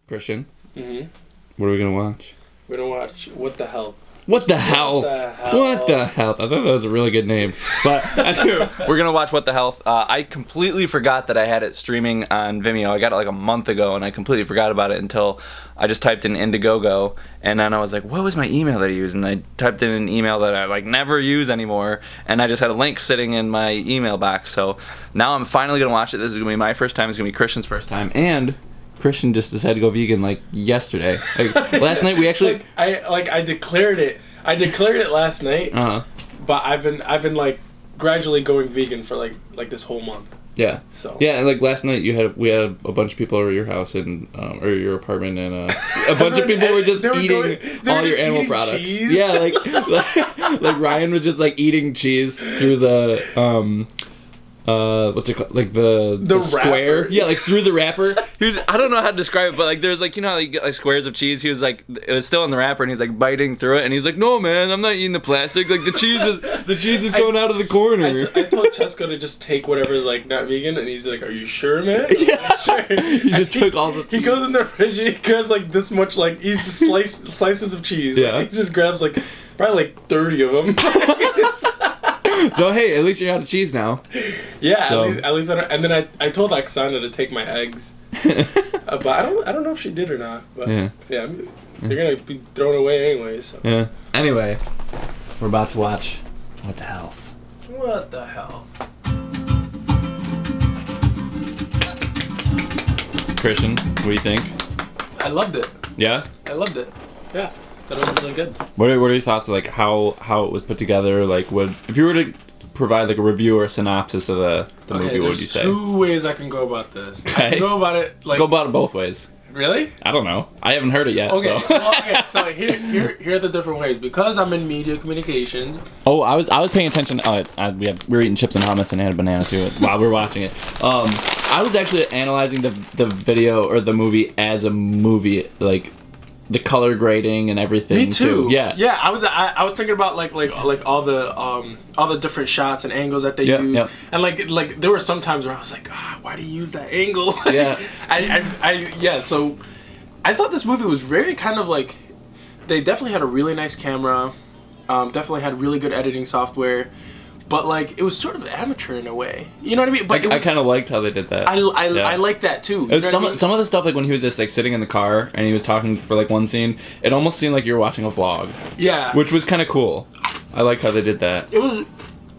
Christian. Mm-hmm. What are we gonna watch? We're gonna watch What the Hell. What the hell? What the hell? I thought that was a really good name. But anyway, we're going to watch What the Health. I completely forgot that I had it streaming on Vimeo. I got it like a month ago, and I completely forgot about it until I just typed in Indiegogo, and then I was like, what was my email that I used? And I typed in an email that I like never use anymore, and I just had a link sitting in my email box. So now I'm finally going to watch it. This is going to be my first time. It's going to be Christian's first time. And Christian just decided to go vegan like yesterday. Like last night we actually I declared it. I declared it last night. But I've been like gradually going vegan for like this whole month. Yeah. So yeah, and like last night we had a bunch of people over your house and or your apartment, and a bunch of people were just eating all your animal products. Cheese. Yeah, like Ryan was just like eating cheese through the what's it called? Like the square? Yeah, like through the wrapper. I don't know how to describe it, but like there's like, you know how you get like squares of cheese? He was like, it was still in the wrapper, and he's like biting through it, and he's like, no man, I'm not eating the plastic. Like the cheese is going out of the corner. I told Chesko to just take whatever's like not vegan, and he's like, are you sure, man? Yeah, like, sure. He just took all the cheese. He goes in the fridge, he grabs like this much, like he's slices of cheese. Yeah. Like, he just grabs like probably like 30 of them. So hey, at least you're out of cheese now. Yeah, so. at least I don't, and then I told Oksana to take my eggs, but I don't know if she did or not. But yeah, they're gonna be thrown away anyway. So yeah. Anyway, we're about to watch What the Health. What the hell? Christian, what do you think? I loved it. Yeah. I loved it. Yeah. That was really good. What are your thoughts, like how it was put together? Like, if you were to provide like a review or a synopsis of the movie, what would you say? There's 2 ways I can go about this. Okay. I can go about it like. Let's go about it both ways. Really? I don't know. I haven't heard it yet. Okay. So. Well, okay. So here are the different ways, because I'm in media communications. Oh, I was paying attention. We were eating chips and hummus and had a banana too while we were watching it. I was actually analyzing the video or the movie as a movie, like the color grading and everything. Me too. Yeah. Yeah. I was thinking about like all the different shots and angles that they use, and like there were some times where I was like, why do you use that angle? Yeah. So I thought this movie was very kind of like, they definitely had a really nice camera, definitely had really good editing software. But like it was sort of amateur in a way, you know what I mean? But I kind of liked how they did that. I like that too. You know some of the stuff, like when he was just like sitting in the car and he was talking for like one scene, it almost seemed like you were watching a vlog. Yeah. Which was kind of cool. I liked how they did that. It was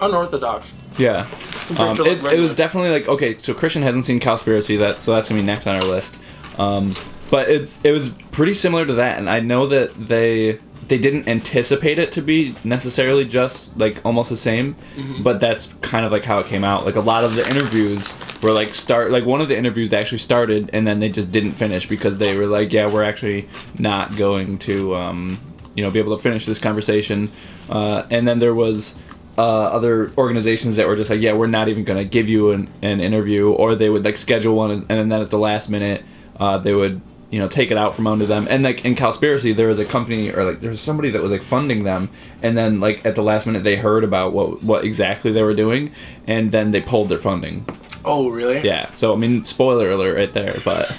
unorthodox. Yeah. It was definitely like, okay, so Christian hasn't seen Cowspiracy, so that's gonna be next on our list. But it was pretty similar to that, and I know that they didn't anticipate it to be necessarily just like almost the same, but that's kind of like how it came out. Like a lot of the interviews were like one of the interviews actually started and then they just didn't finish because they were like, yeah, we're actually not going to be able to finish this conversation, and then there was other organizations that were just like, yeah, we're not even going to give you an interview, or they would like schedule one and then at the last minute they would take it out from under them. And like in Cowspiracy, there was a company or like there was somebody that was like funding them, and then like at the last minute they heard about what exactly they were doing, and then they pulled their funding. Oh, really? Yeah. So I mean, spoiler alert right there, but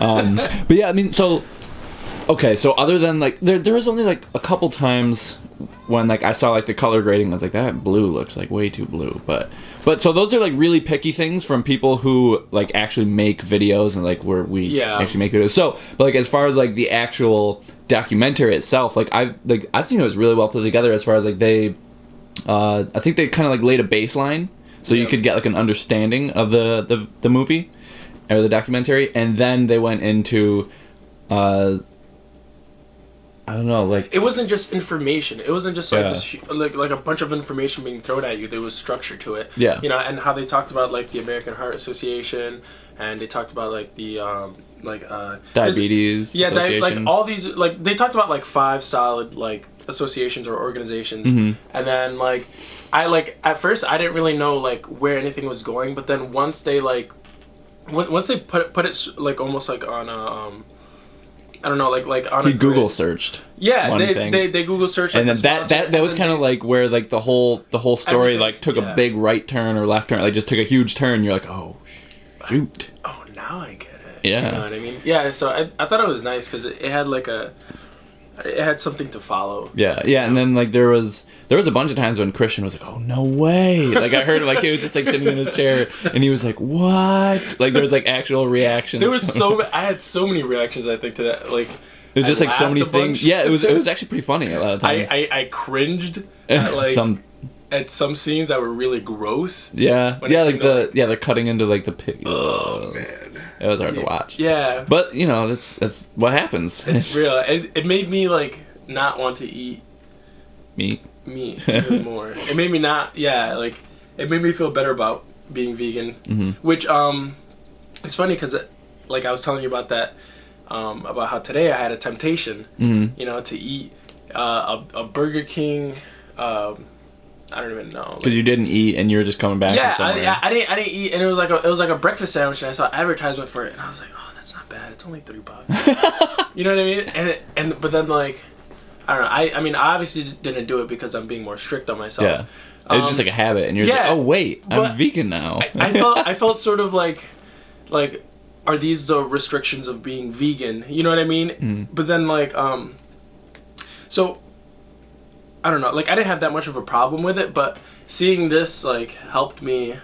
but yeah, I mean, so okay, so other than like there was only like a couple times when like I saw like the color grading, I was like, that blue looks like way too blue, but so those are like really picky things from people who like actually make videos and like where we actually make videos. So but like as far as like the actual documentary itself, like I think it was really well put together as far as like they I think they kind of like laid a baseline so you could get like an understanding of the movie or the documentary, and then they went into I don't know, like it wasn't just information. It wasn't just like this, like a bunch of information being thrown at you. There was structure to it. Yeah. And how they talked about like the American Heart Association, and they talked about like the diabetes. Yeah, like all these, like they talked about like 5 solid like associations or organizations, and then like I like at first I didn't really know like where anything was going, but then once they like once they put it like almost like on a I don't know, like on a Google searched. Yeah, they Google searched, like, and then that was kind of like where like the whole story like took a big right turn or left turn, like just took a huge turn. You're like, oh shoot. Oh, now I get it. Yeah. You know what I mean? Yeah. So I thought it was nice because it had like it had something to follow. Yeah, and then like there was a bunch of times when Christian was like, "Oh no way!" Like I heard like he was just like sitting in his chair and he was like, "What?" Like there was like actual reactions. There was I had so many reactions. I think to that. Like it was just like so many things. Yeah, it was actually pretty funny a lot of times. I cringed at like at some scenes that were really gross. Yeah, like the cutting into like the pig. Oh man, it was hard to watch. Yeah, but you know that's what happens. It's real. It made me like not want to eat meat even more. It made me not. Yeah, like it made me feel better about being vegan. Mm-hmm. Which it's funny because like I was telling you about that about how today I had a temptation. Mm-hmm. You know, to eat a Burger King. I don't even know. Because you didn't eat and you were just coming back. Yeah, I didn't eat, and it was like a breakfast sandwich, and I saw advertisement for it, and I was like, oh, that's not bad. It's only $3. You know what I mean? But then like, I don't know. I mean, I obviously didn't do it because I'm being more strict on myself. Yeah, it was just like a habit, and you're like, oh wait, I'm vegan now. I felt sort of like, are these the restrictions of being vegan? You know what I mean? Mm. But then like, so. I don't know, like I didn't have that much of a problem with it, but seeing this like helped me.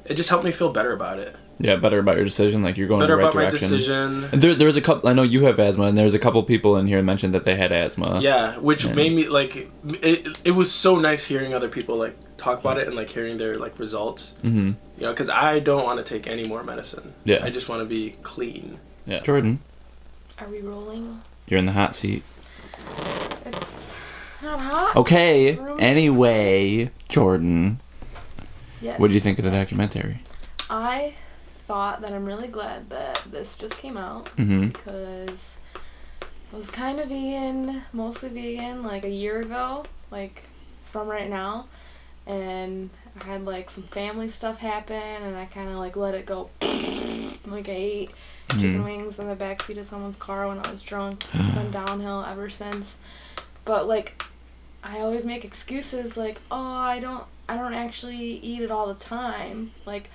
It just helped me feel better about it. Yeah, better about your decision. Like you're going better in the right about direction. my decision. And there was a couple. I know you have asthma, and there's a couple people in here who mentioned that they had asthma. Yeah, which made me like it was so nice hearing other people like talk about it and like hearing their like results. Mm-hmm. You know, because I don't want to take any more medicine. Yeah, I just want to be clean. Yeah, Jordan. Are we rolling? You're in the hot seat. It's not hot. Okay. Anyway, Jordan. Yes. What did you think of the documentary? I thought that I'm really glad that this just came out because I was kind of vegan, mostly vegan, like a year ago, like from right now, and I had like some family stuff happen, and I kind of like let it go. Like I ate chicken wings in the backseat of someone's car when I was drunk. It's been downhill ever since. But like, I always make excuses like, oh, I don't actually eat it all the time. Like,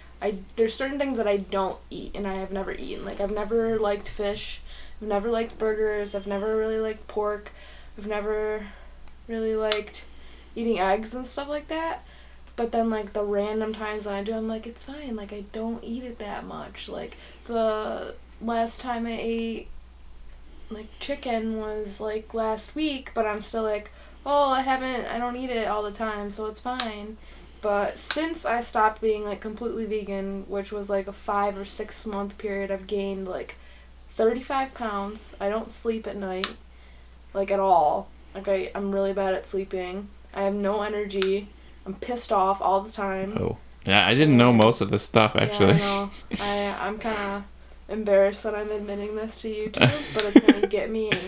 there's certain things that I don't eat and I have never eaten. Like, I've never liked fish. I've never liked burgers. I've never really liked pork. I've never really liked eating eggs and stuff like that. But then, like, the random times when I do, I'm like, it's fine. Like, I don't eat it that much. Like, the last time I ate, like, chicken was, like, last week, but I'm still like, oh, I don't eat it all the time, so it's fine. But since I stopped being, like, completely vegan, which was, like, a 5 or 6 month period, I've gained, like, 35 pounds. I don't sleep at night, like, at all. Like, I'm really bad at sleeping. I have no energy. I'm pissed off all the time. Oh. Yeah, I didn't know most of this stuff, actually. Yeah, I know. I'm kind of embarrassed that I'm admitting this to you, too, but it's going to get me in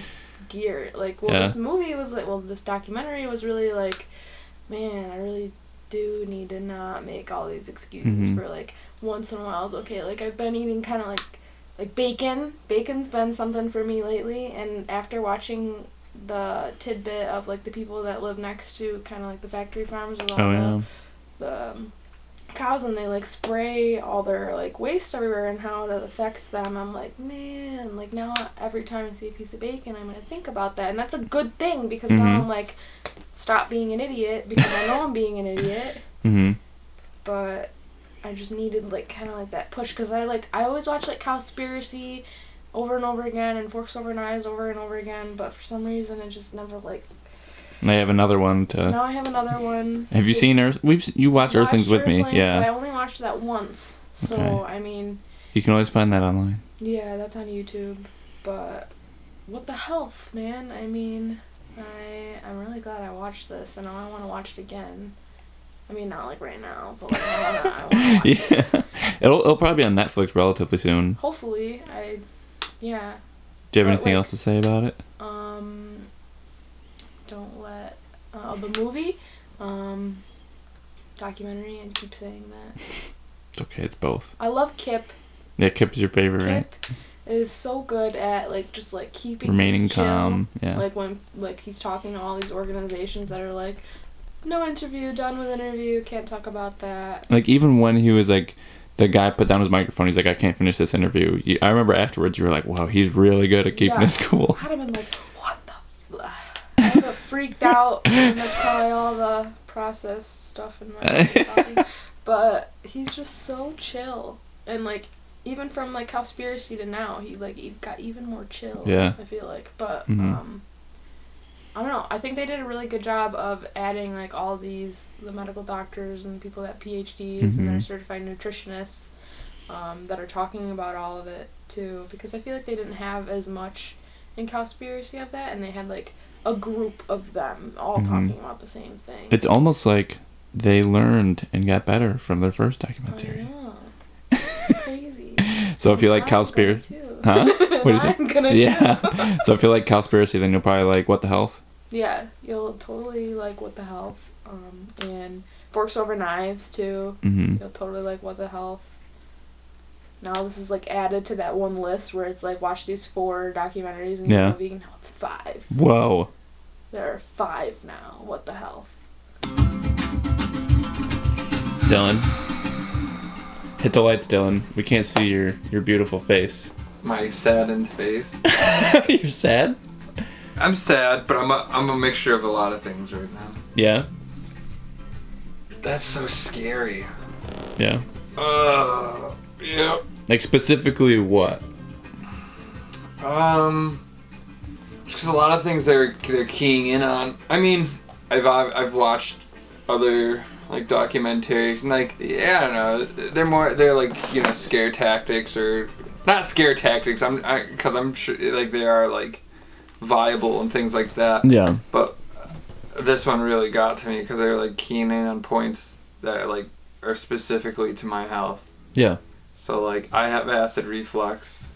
gear. Like, this movie was, like, this documentary was really, like, man, I really do need to not make all these excuses for, like, once in a while is okay. Like, I've been eating kind of, like bacon. Bacon's been something for me lately, and after watching the tidbit of, like, the people that live next to kind of, like, the factory farms with all the cows, and they, like, spray all their, like, waste everywhere and how that affects them, I'm like, man, like, now every time I see a piece of bacon, I'm gonna think about that, and that's a good thing, because now I'm like, stop being an idiot, because I know I'm being an idiot, but I just needed, like, kind of, like, that push, because I always watch, like, Cowspiracy over and over again, and Forks Over Knives over and over again, but for some reason, it just never, like... I have another one to... Now I have another one. Have you seen Earth? You watched Earthlings with me, yeah. But I only watched that once, so, okay. I mean... You can always find that online. Yeah, that's on YouTube, but... What the health, man? I mean, I'm really glad I watched this, and I want to watch it again. I mean, not, like, right now, but, like, I want to watch it. It'll probably be on Netflix relatively soon. Hopefully, yeah. Do you have anything else to say about it? Don't let... the movie? Documentary, I keep saying that. It's okay, it's both. I love Kip. Yeah, Kip is your favorite, right? Kip is so good at, like, just, like, keeping remaining chill. calm, yeah. Like, when, like, he's talking to all these organizations that are like, no interview, done with interview, can't talk about that. Like, even when he was, like, the guy put down his microphone. He's like, I can't finish this interview. I remember afterwards you were like, wow, he's really good at keeping us cool. I'd have been like, what the? I would have freaked out. And that's probably all the processed stuff in my body. But he's just so chill. And, like, even from, like, Cowspiracy to now, he got even more chill. Yeah. I feel like. But, I don't know. I think they did a really good job of adding, like, all the medical doctors and people that PhDs and they're certified nutritionists that are talking about all of it, too. Because I feel like they didn't have as much in Cowspiracy of that, and they had, like, a group of them all talking about the same thing. It's almost like they learned and got better from their first documentary. I know. It's crazy. So if you like Cowspiracy... Huh? What do you say? I'm gonna Yeah. So if you like Cowspiracy, then you'll probably like What the Health. Yeah, you'll totally like What the Health. And Forks Over Knives, too. You'll totally like What the Health. Now this is, like, added to that one list where it's, like, watch these 4 documentaries and go vegan. Now it's 5. Whoa. There are 5 now. What the Health. Dylan. Hit the lights, Dylan. We can't see your beautiful face. My saddened face. You're sad? I'm sad, but I'm a mixture of a lot of things right now. Yeah? That's so scary. Yeah. Yep. Like, specifically what? Because a lot of things they're keying in on. I mean, I've watched other, like, documentaries, and, like, yeah, I don't know, they're like, you know, scare tactics, or not scare tactics. Because I'm sure, like, they are, like, viable and things like that. Yeah. But this one really got to me because they're, like, keying in on points that, like, are specifically to my health. Yeah. So, like, I have acid reflux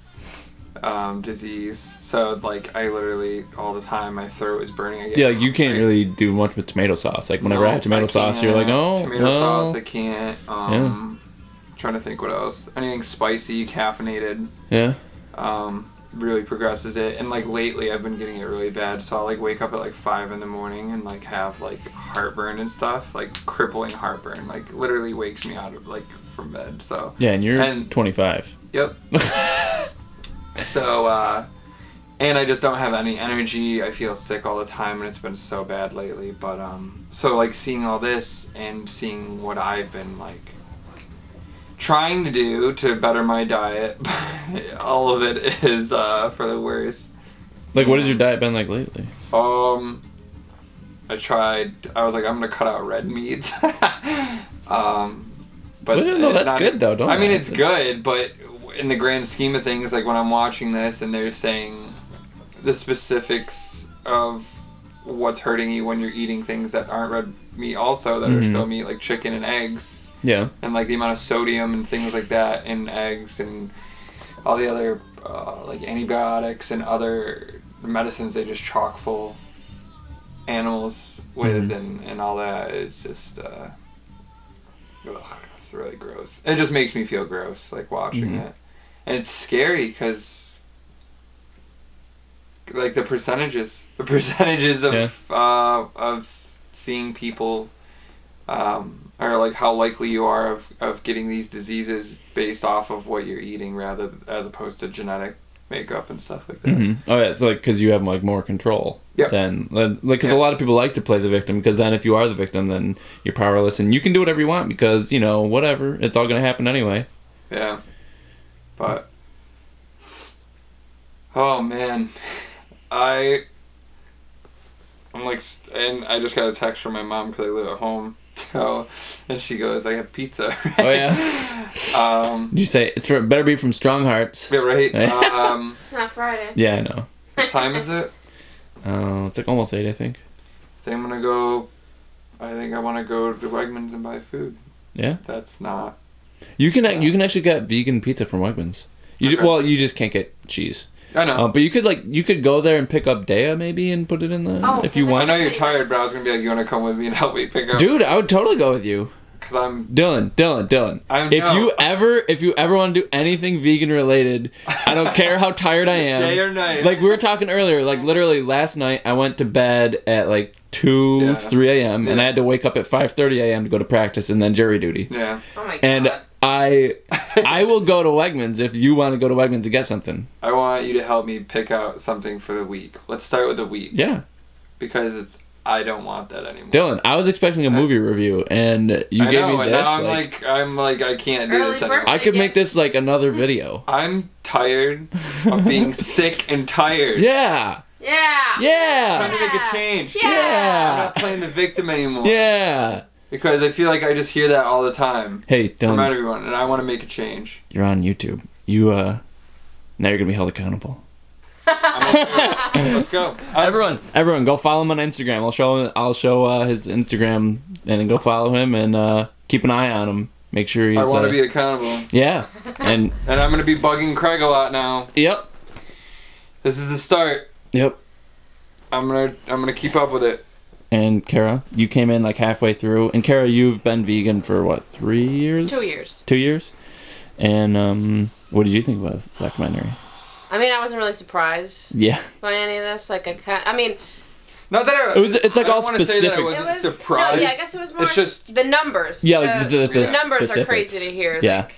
disease, so, like, I literally, all the time, my throat is burning. Yeah, like, you can't really do much with tomato sauce. Like, whenever I have tomato sauce, you're like, oh, tomato sauce, I can't. Trying to think what else. Anything spicy, caffeinated. Yeah. Really progresses it. And, like, lately, I've been getting it really bad, so I'll, like, wake up at, like, 5 in the morning and, like, have, like, heartburn and stuff. Like, crippling heartburn. Like, literally wakes me out of, like, from bed, so. Yeah, and you're 25. Yep. So, and I just don't have any energy. I feel sick all the time, and it's been so bad lately. But, so, like, seeing all this and seeing what I've been, like, trying to do to better my diet, all of it is, for the worse. Like, what has your diet been like lately? I was like, I'm gonna cut out red meat. But no, that's good, though, don't I mean, it's good, but in the grand scheme of things, like, when I'm watching this and they're saying the specifics of what's hurting you when you're eating things that aren't red meat also, that are still meat, like chicken and eggs. Yeah. And, like, the amount of sodium and things like that in eggs and all the other, like, antibiotics and other medicines they just chock full animals with and all that is just, it's really gross. It just makes me feel gross, like, watching it. And it's scary because, like, the percentages of seeing people, or, like, how likely you are of getting these diseases based off of what you're eating as opposed to genetic makeup and stuff like that. Oh yeah, so, like, because you have, like, more control. Yep. Then, like, because a lot of people like to play the victim, because then if you are the victim, then you're powerless and you can do whatever you want because, you know, whatever, it's all gonna happen anyway. Yeah. But, oh man, I'm like, and I just got a text from my mom because I live at home. So, and she goes, "I have pizza." Right? Oh yeah. Did you say better be from Strong Hearts? Yeah, right. It's not Friday. Yeah, I know. What time is it? It's like almost 8, I think. I think I want to go to Wegmans and buy food. Yeah. That's not. You can actually get vegan pizza from Wegmans. Well, you just can't get cheese. I know. But you could go there and pick up Dea maybe and put it in the if you want. I know you're tired, but I was gonna be like, you want to come with me and help me pick up? Dude, I would totally go with you. Cause I'm Dylan. If you ever want to do anything vegan related, I don't care how tired I am. Day or night. Like we were talking earlier, like literally last night I went to bed at like 3 a.m. and I had to wake up at 5:30 a.m. to go to practice and then jury duty. Yeah. Oh my god. And I will go to Wegmans if you want to go to Wegmans to get something. I want you to help me pick out something for the week. Let's start with the week. Yeah. Because I don't want that anymore. Dylan, I was expecting a movie review, and you gave me this. Now I'm like, I can't do this anymore. I could make this like another video. I'm tired of being sick and tired. Yeah. Yeah. Yeah. I'm trying to make a change. Yeah. I'm not playing the victim anymore. Yeah. Because I feel like I just hear that all the time. Hey, Dylan. From everyone, and I want to make a change. You're on YouTube. Now you're gonna be held accountable. Let's go. Everyone, go follow him on Instagram. I'll show his Instagram, and then go follow him and keep an eye on him. Make sure he's. I want to be accountable. Yeah, and I'm gonna be bugging Craig a lot now. Yep. This is the start. Yep. I'm gonna keep up with it. And Cara, you came in like halfway through. And Cara, you've been vegan for what, 3 years? 2 years. 2 years. And what did you think about the documentary? I mean, I wasn't really surprised. Yeah. By any of this. Like, Not that it's like all specific. Say that I wasn't surprised. No, yeah, I guess it was more. It's just the numbers. Yeah, like the numbers specifics. are crazy to hear. Yeah.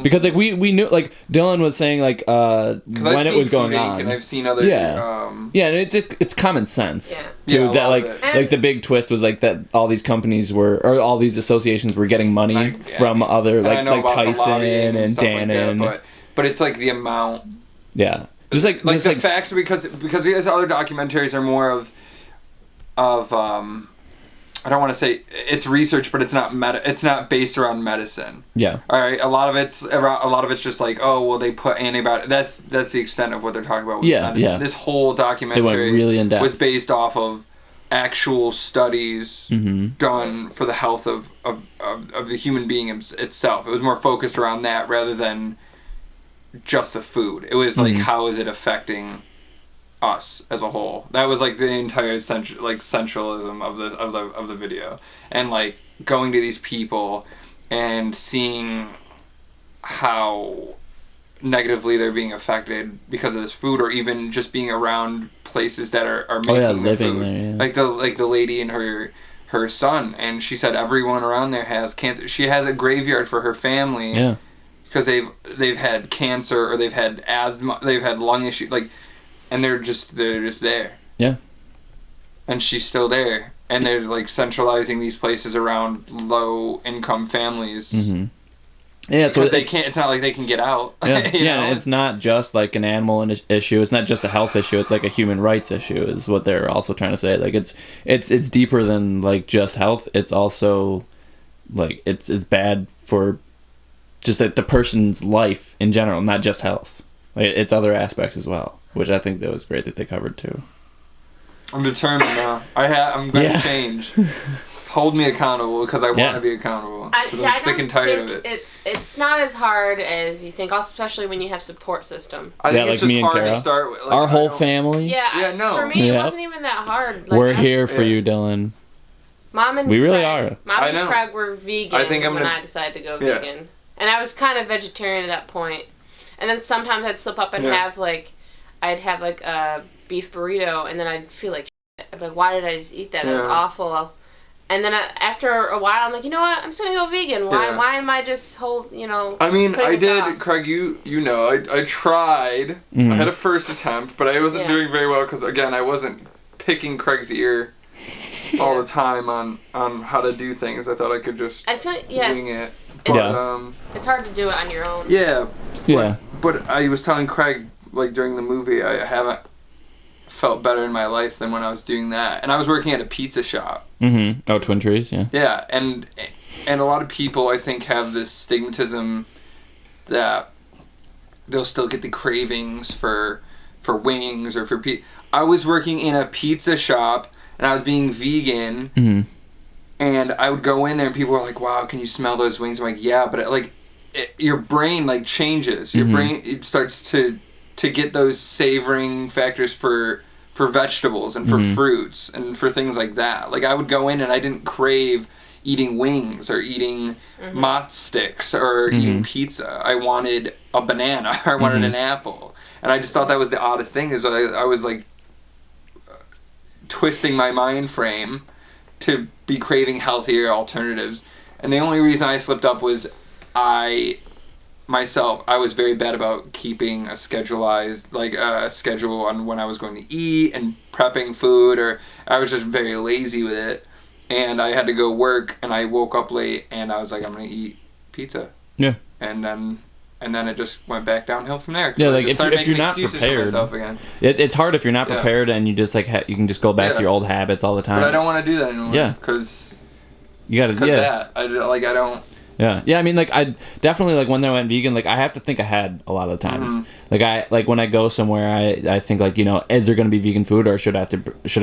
Because like we knew, like Dylan was saying, like when it was going on, and I've seen other and it's common sense Yeah. too, that like the big twist was like that all these companies all these associations were getting money from other like Tyson and Dannon, but it's like the amount, just like the facts, because these other documentaries are more of I don't want to say it's research, but it's not based around medicine. Yeah. All right. A lot of it's just like, oh well, they put antibiotics. That's the extent of what they're talking about with medicine. Yeah. This whole documentary really in depth. Was based off of actual studies done for the health of the human being itself. It was more focused around that rather than just the food. It was like, how is it affecting us as a whole? That was like the entire centralism of the video, and like going to these people and seeing how negatively they're being affected because of this food, or even just being around places that are making the food. There, like the lady and her son, and she said everyone around there has cancer. She has a graveyard for her family because they've had cancer, or they've had asthma, they've had lung issues, like. And they're just there. Yeah. And she's still there. And they're like centralizing these places around low income families. Mm-hmm. Yeah, so it's not like they can get out. Yeah, it's not just like an animal issue. It's not just a health issue. It's like a human rights issue is what they're also trying to say. Like it's deeper than like just health. It's also like it's bad for just the person's life in general, not just health. Like, it's other aspects as well. Which I think that was great that they covered too. I'm determined now. I'm going to change. Hold me accountable because I want to be accountable. I'm sick and tired of it. It's not as hard as you think, especially when you have support system. I think it's just hard to start with. Like, our whole family. For me, it wasn't even that hard. Like, we're here for you, Dylan. Mom and we really are. Mom and Craig were vegan when I decided to go vegan, and I was kind of vegetarian at that point. And then sometimes I'd slip up and I'd have like a beef burrito, and then I'd feel like shit. I'd be like, why did I just eat that? That's awful. And then after a while, I'm like, you know what? I'm just gonna go vegan. Why am I just I mean, I did, off? Craig. You know, I tried. I had a first attempt, but I wasn't doing very well because again, I wasn't picking Craig's ear all the time on how to do things. I thought I could just wing it. But, it's hard to do it on your own. Yeah. But I was telling Craig, like, during the movie, I haven't felt better in my life than when I was doing that. And I was working at a pizza shop. Mm-hmm. Oh, Twin Trees, yeah. Yeah, and a lot of people, I think, have this stigmatism that they'll still get the cravings for wings or for pizza. I was working in a pizza shop, and I was being vegan, and I would go in there, and people were like, wow, can you smell those wings? I'm like, yeah, but your brain like changes. Your brain it starts to get those savoring factors for vegetables and for fruits and for things like that. Like I would go in and I didn't crave eating wings or eating mozz sticks or eating pizza. I wanted a banana. I wanted an apple. And I just thought that was the oddest thing is I was like twisting my mind frame to be craving healthier alternatives. And the only reason I slipped up was I was very bad about keeping a schedule on when I was going to eat and prepping food, or I was just very lazy with it. And I had to go work, and I woke up late, and I was like, I'm gonna eat pizza. Yeah. And then it just went back downhill from there. Yeah, like if you're not prepared, it's hard if you're not prepared and you just like you can just go back to your old habits all the time. But I don't want to do that anymore. Yeah. Because you gotta. That I don't. Yeah. I mean, like I definitely like when I went vegan, like I have to think ahead a lot of the times. Mm-hmm. Like when I go somewhere, I think like, you know, is there going to be vegan food, or should I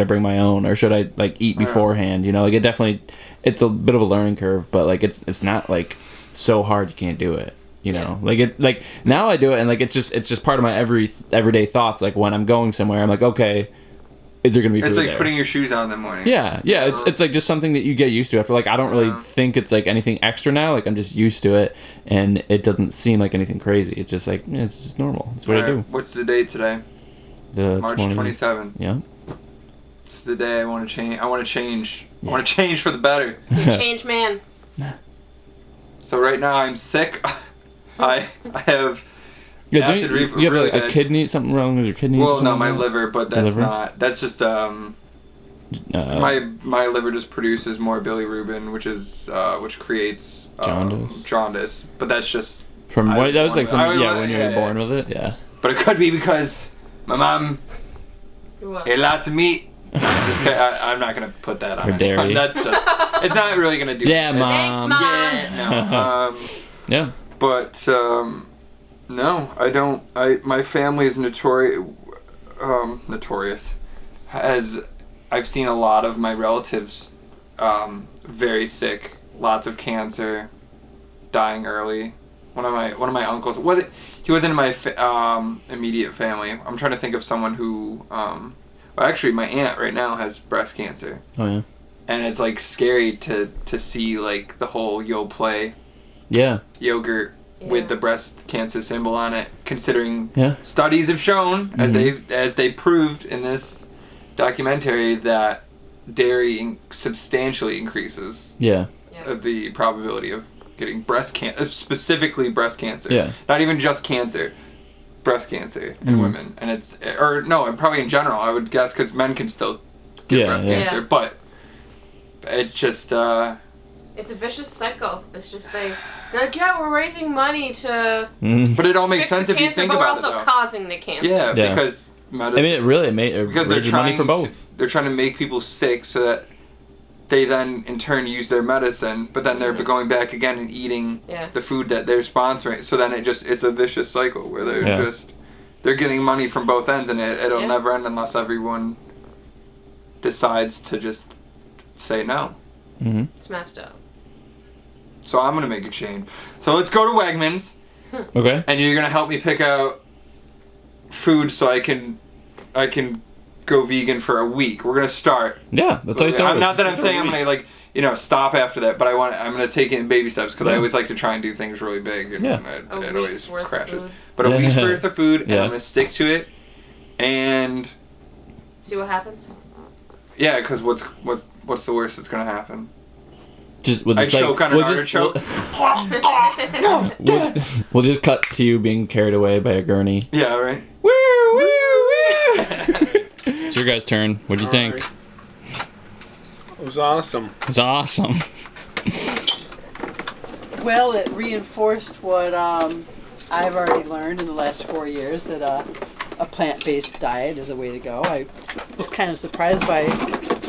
bring my own, or should I like eat beforehand? You know, like it's a bit of a learning curve, but like it's not like so hard you can't do it. You know, like now I do it, and like it's just part of my everyday thoughts. Like when I'm going somewhere, I'm like, okay, is there gonna be food? It's like there? putting your shoes on in the morning. Yeah. It's like just something that you get used to. I feel like I don't really think it's like anything extra now. Like I'm just used to it, and it doesn't seem like anything crazy. It's just like it's just normal. It's what I do. What's the date today? The March 27th. Yeah. It's the day I want to change. I want to change. Yeah. I want to change for the better. You change, man. So right now I'm sick. I have acid reflux. You have like a kidney, something wrong with your kidney? Well, no, my liver, but that's not. That's just my liver just produces more bilirubin, which creates jaundice. But that's just from what that was like from when you were born with it. Yeah. But it could be because my mom ate lots of meat. I'm not gonna put that on dairy. That's just. It's not really gonna do. Yeah, it. Mom. Thanks, Mom. Yeah. Yeah. But no, I don't. My family is notorious. As I've seen a lot of my relatives very sick, lots of cancer, dying early. One of my uncles he wasn't in my immediate family. I'm trying to think of someone who well, actually my aunt right now has breast cancer. Oh yeah. And it's like scary to see like the whole Yoplait yogurt with the breast cancer symbol on it, considering studies have shown, as they proved in this documentary, that dairy substantially increases the probability of getting breast cancer, specifically breast cancer. Yeah. Not even just cancer, breast cancer in women. And probably in general, I would guess, because men can still get breast cancer, but it's just it's a vicious cycle. It's just they're like, we're raising money to but it all makes sense if you think about it, but we're also causing the cancer. Yeah, because medicine, I mean, because they're trying money for both. They're trying to make people sick so that they then in turn use their medicine, but then they're going back again and eating the food that they're sponsoring. So then it's a vicious cycle where they're getting money from both ends, and it'll never end unless everyone decides to just say no. Mm-hmm. It's messed up. So I'm gonna make a change. So let's go to Wegmans. Okay. And you're gonna help me pick out food so I can go vegan for a week. We're gonna start. Yeah, that's how you start. Not that I'm saying I'm gonna stop after that, but I'm gonna take it in baby steps, because I always like to try and do things really big, and it always crashes. But a week's worth of food, and I'm gonna stick to it, and see what happens. Yeah, because what's the worst that's gonna happen? We'll just cut to you being carried away by a gurney. Yeah, right. Woo, woo, woo. It's your guys' turn. What'd you think? It was awesome. It was awesome. Well, it reinforced what I've already learned in the last 4 years, that a plant-based diet is a way to go. I was kind of surprised by,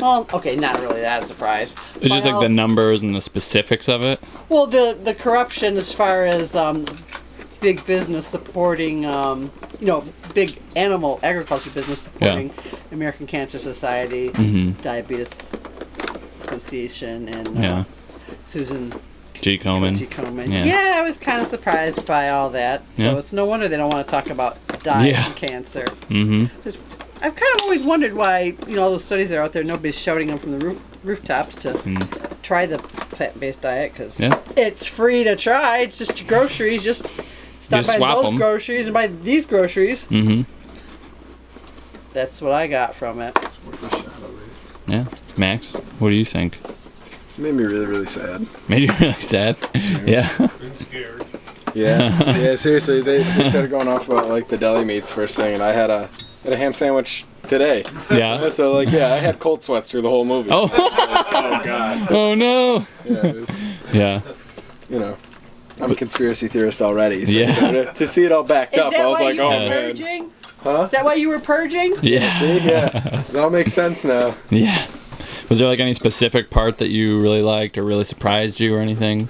well, okay, not really that surprised. It's just like the numbers and the specifics of it. Well, the corruption as far as big business supporting, big animal agriculture business supporting the American Cancer Society, Diabetes Association, and Susan G. Komen. Yeah, I was kind of surprised by all that. So it's no wonder they don't want to talk about diet and cancer. I've kind of always wondered why, all those studies are out there, nobody's shouting them from the rooftops to try the plant-based diet, because it's free to try. It's just your groceries. Just stop by those groceries and buy these groceries. That's what I got from it. Yeah. Max, what do you think? Made me really, really sad. Made you really sad? Yeah. been scared. Yeah, yeah. Seriously, they started going off about like the deli meats first thing, and I had a ham sandwich today. Yeah. So like, yeah, I had cold sweats through the whole movie. Oh. Oh God. Oh no. Yeah. It was, Yeah. you know, I'm a conspiracy theorist already. So, Yeah. you know, to see it all backed Is up, that I was why like, you oh were man. purging? Huh? Is that why you were purging? Yeah. See, yeah, that all makes sense now. Yeah. Was there like any specific part that you really liked or really surprised you or anything?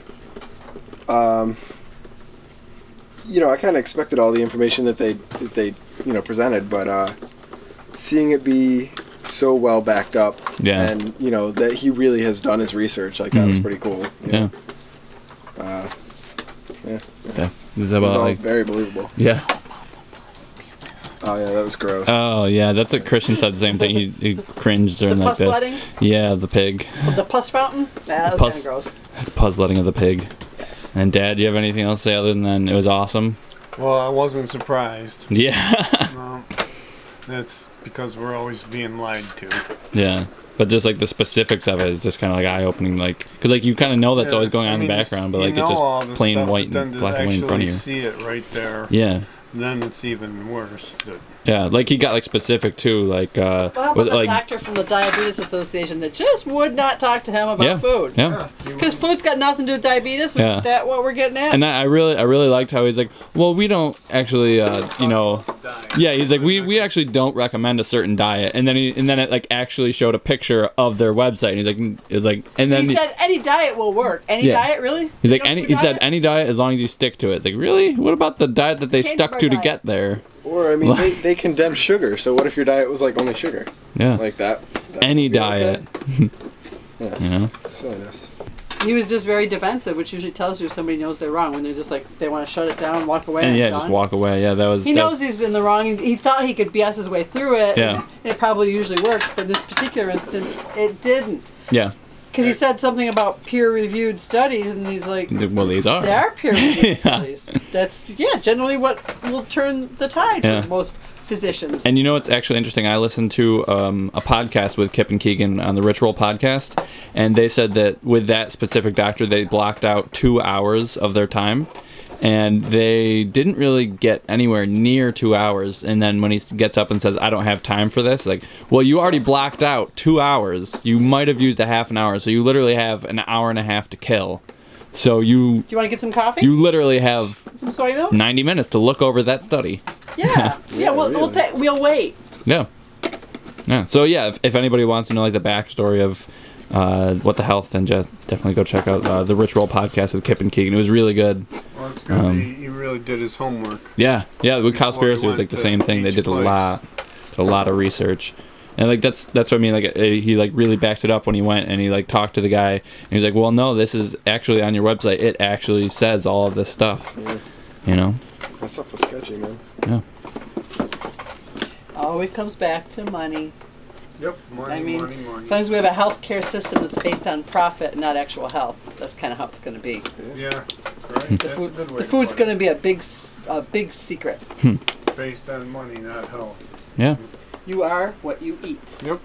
You know, I kind of expected all the information that they presented, but seeing it be so well backed up, Yeah. and you know that he really has done his research, like that was pretty cool. You know? Yeah. Yeah. This is It was about all like. very believable. Yeah. Oh yeah, that was gross. Oh yeah, that's what Christian said. The same thing. He cringed during The like pus the. letting? Yeah, the pig. The pus fountain? Yeah, that was kind of gross. The pus letting of the pig. And Dad, do you have anything else to say other than it was awesome? Well, I wasn't surprised. Yeah. That's because we're always being lied to. Yeah. But just like the specifics of it is just kind of like eye-opening, like because like you kind of know that's Yeah, always going on I in the mean, background, but you like know it's all just this plain stuff, white but and then black to and white in front of you. see it right there. Yeah. Then it's even worse. Yeah, like he got like specific too, like Well, how was about it the like doctor from the Diabetes Association that just would not talk to him about yeah, food? yeah. Because food's got nothing to do with diabetes. Is Yeah. that what we're getting at? And I really liked how he's like, well, we don't actually, you know, yeah, he's like, we actually don't recommend a certain diet, and then it like actually showed a picture of their website, and he's like, and then he said any diet will work. Any Yeah. diet, really? he's like, Junk food he said diet? any diet as long as you stick to it. It's like, really? What about the diet that they Candy stuck bar to diet. get there? Or I mean, they condemn sugar. So what if your diet was like only sugar, Yeah, like that? any would be diet. okay? Yeah. You know? It's silliness. He was just very defensive, which usually tells you somebody knows they're wrong when they're just like they want to shut it down, walk away, And and yeah, gone. just walk away. Yeah, that was. He knows he's in the wrong. He thought he could BS his way through it. Yeah. And it probably usually works, but in this particular instance, it didn't. Yeah. Because he said something about peer-reviewed studies, and he's like, Well, these are. they are peer-reviewed Yeah. studies. That's generally what will turn the tide Yeah. for most physicians. And you know what's actually interesting? I listened to a podcast with Kip and Keegan on the Rich Roll podcast, and they said that with that specific doctor, they blocked out 2 hours of their time, and they didn't really get anywhere near 2 hours. And then when he gets up and says, I don't have time for this, like, well, you already blocked out 2 hours. You might have used a half an hour, so you literally have an hour and a half to kill. So Do you want to get some coffee? you literally have Some soy milk? 90 minutes to look over that study. Yeah. Yeah, we'll wait. Yeah. Yeah. So yeah, if anybody wants to know like the backstory of what the health, then just definitely go check out the Rich Roll podcast with Kip and Keegan. It was really good. Well, it's good. He really did his homework. Yeah. Yeah. With Before Cowspiracy, he it was like the went same to thing. They each did place. a lot of research. And like that's what I mean. Like he like really backed it up when he went and he like talked to the guy and he was like, well, no, this is actually on your website. It actually says all of this stuff. Yeah. You know. That stuff was sketchy, man. Yeah. Always comes back to money. Yep. Money, I mean, money, money. as long as we have a healthcare system that's based on profit, not actual health, that's kind of how it's going to be. Yeah. Right. The, That's food, a good way the to food's put going to be a big secret. it. Based on money, not health. Yeah. You are what you eat. Yep.